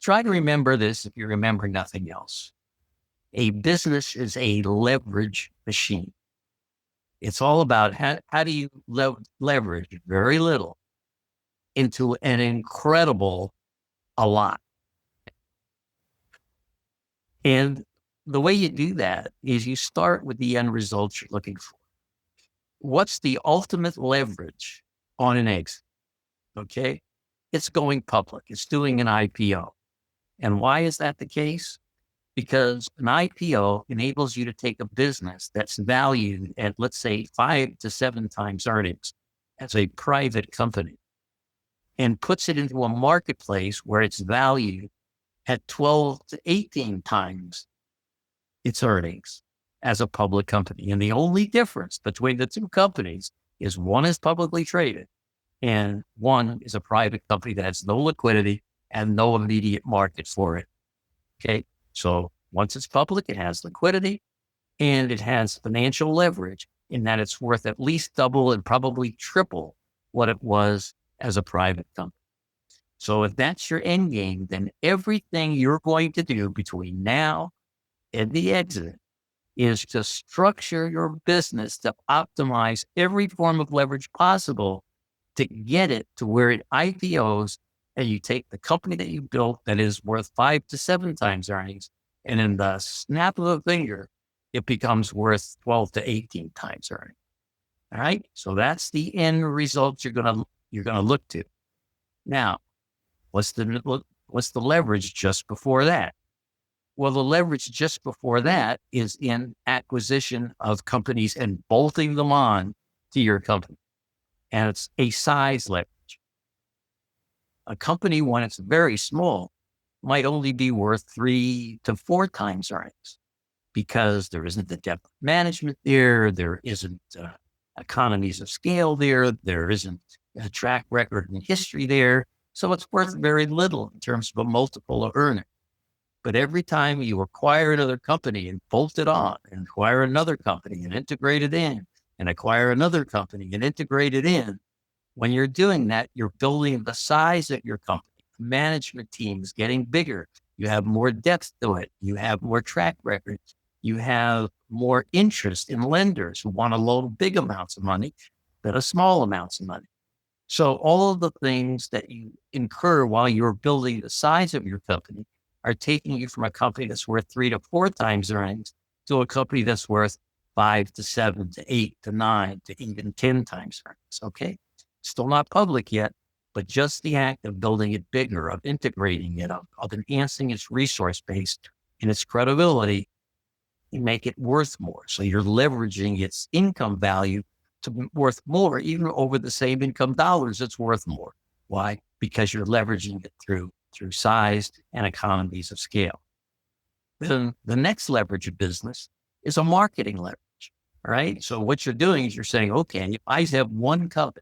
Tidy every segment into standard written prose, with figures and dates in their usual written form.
Try to remember this if you remember nothing else. A business is a leverage machine. It's all about how do you leverage very little into an incredible a lot. And the way you do that is you start with the end results you're looking for. What's the ultimate leverage on an exit? Okay. It's going public. It's doing an IPO. And why is that the case? Because an IPO enables you to take a business that's valued at, let's say, 5 to 7 times earnings as a private company and puts it into a marketplace where it's valued at 12 to 18 times its earnings as a public company. And the only difference between the two companies is one is publicly traded and one is a private company that has no liquidity and no immediate market for it. Okay. So once it's public, it has liquidity and it has financial leverage in that it's worth at least double and probably triple what it was as a private company. So if that's your end game, then everything you're going to do between now and the exit is to structure your business to optimize every form of leverage possible to get it to where it IPOs and you take the company that you built that is worth 5 to 7 times earnings, and in the snap of a finger, it becomes worth 12 to 18 times earnings. All right. So that's the end result you're gonna look to. Now, what's the leverage just before that? Well, the leverage just before that is in acquisition of companies and bolting them on to your company. And it's a size leverage. A company, when it's very small, might only be worth 3 to 4 times earnings because there isn't the depth of management there. There isn't economies of scale there. There isn't a track record and history there. So it's worth very little in terms of a multiple of earnings. But every time you acquire another company and bolt it on and acquire another company and integrate it in and acquire another company and integrate it in, when you're doing that, you're building the size of your company. The management team is getting bigger. You have more depth to it. You have more track records. You have more interest in lenders who want to loan big amounts of money than a small amounts of money. So all of the things that you incur while you're building the size of your company are taking you from a company that's worth 3 to 4 times earnings to a company that's worth 5 to 7 to 8 to 9 to even 10 times earnings. Okay. Still not public yet, but just the act of building it bigger, of integrating it, of enhancing its resource base and its credibility, you make it worth more. So you're leveraging its income value to be worth more, even over the same income dollars, it's worth more. Why? Because you're leveraging it through size and economies of scale. Then the next leverage of business is a marketing leverage. All right. So what you're doing is you're saying, okay, if I have one company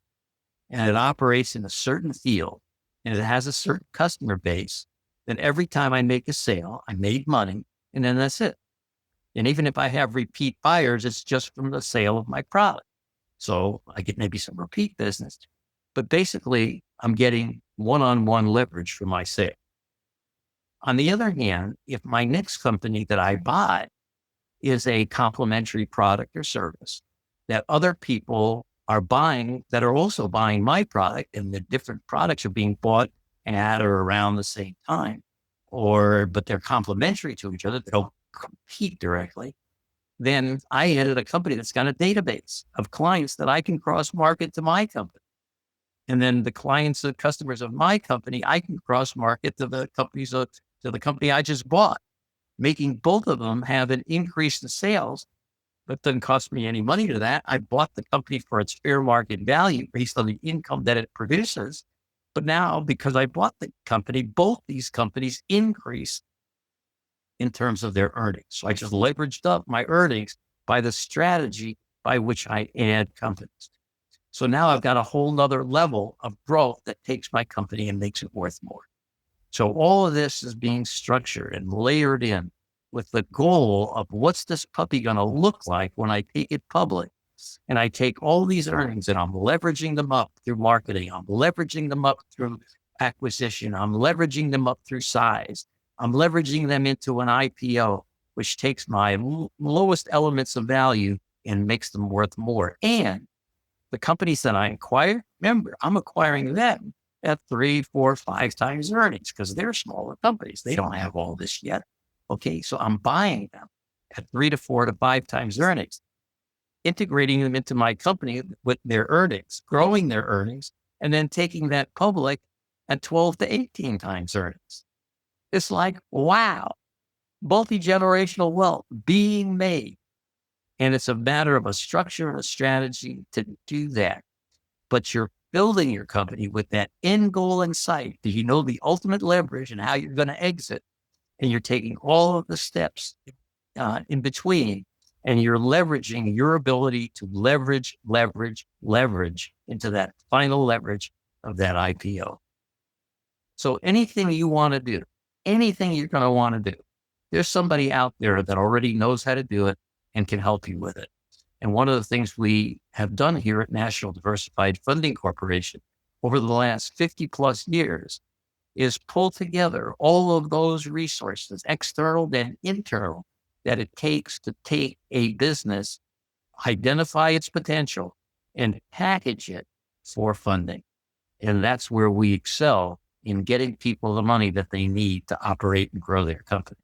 and it operates in a certain field and it has a certain customer base, then every time I make a sale, I made money and then that's it. And even if I have repeat buyers, it's just from the sale of my product. So I get maybe some repeat business, but basically I'm getting one-on-one leverage for my sale. On the other hand, if my next company that I buy is a complementary product or service that other people are buying that are also buying my product, and the different products are being bought at or around the same time, but they're complementary to each other, they don't compete directly, then I added a company that's got a database of clients that I can cross market to my company. And then the clients, the customers of my company, I can cross market to the company I just bought, making both of them have an increase in sales. But doesn't cost me any money to that. I bought the company for its fair market value based on the income that it produces. But now, because I bought the company, both these companies increase in terms of their earnings. So I just leveraged up my earnings by the strategy by which I add companies. So now I've got a whole nother level of growth that takes my company and makes it worth more. So all of this is being structured and layered in with the goal of what's this puppy going to look like when I take it public. And I take all these earnings and I'm leveraging them up through marketing. I'm leveraging them up through acquisition. I'm leveraging them up through size. I'm leveraging them into an IPO, which takes my lowest elements of value and makes them worth more. And the companies that I acquire, remember, I'm acquiring them at 3, 4, 5 times earnings because they're smaller companies. They don't have all this yet. Okay. So I'm buying them at 3 to 4 to 5 times earnings, integrating them into my company with their earnings, growing their earnings, and then taking that public at 12 to 18 times earnings. It's like, wow, multi-generational wealth being made. And it's a matter of a structure and a strategy to do that. But you're building your company with that end goal in sight. Do you know the ultimate leverage and how you're going to exit? And you're taking all of the steps in between, and you're leveraging your ability to leverage into that final leverage of that IPO. So anything you want to do, anything you're going to want to do, there's somebody out there that already knows how to do it and can help you with it. And one of the things we have done here at National Diversified Funding Corporation over the last 50 plus years is pull together all of those resources, external and internal, that it takes to take a business, identify its potential, and package it for funding. And that's where we excel in getting people the money that they need to operate and grow their company.